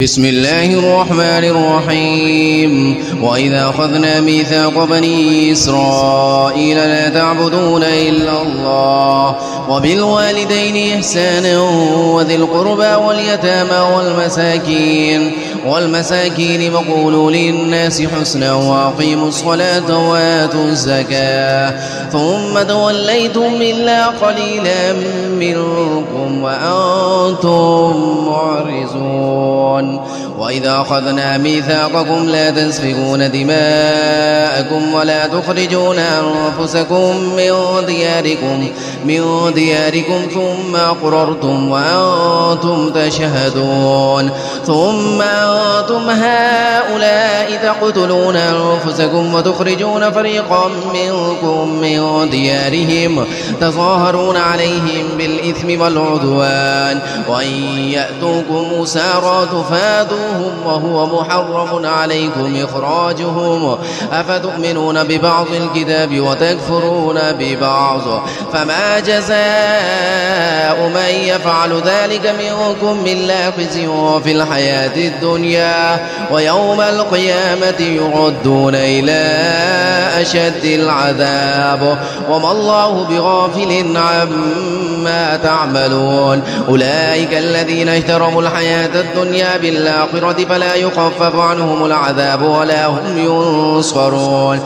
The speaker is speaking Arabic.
بسم الله الرحمن الرحيم وإذا أخذنا ميثاق بني إسرائيل لا تعبدون إلا الله وبالوالدين إحسانا وذي القربى واليتامى والمساكين وقولوا للناس حسنا وأقيموا الصلاة وآتوا الزكاة ثم توليتم إلا قليلا منكم وأنتم معرضون وإذا أخذنا ميثاقكم لا تسفكون دماءكم ولا تخرجون أنفسكم من دياركم ثم أقررتم وأنتم تشهدون ثم أنتم هؤلاء تقتلون أنفسكم وتخرجون فريقا منكم من ديارهم تظاهرون عليهم بالإثم والعدوان وإن يأتوكم أسارى تفادوهم وهو محرم عليكم إخراجهم أفتؤمنون ببعض الكتاب وتكفرون ببعض فما جزاء من يفعل ذلك منكم إلا خزي في الحياة الدنيا ويوم القيامة يردون إلى أشد العذاب وما الله بغافل عما تعملون أولئك الذين اشتروا الحياة الدنيا بالآخرة فلا يخفف عنهم العذاب ولا هم ينصرون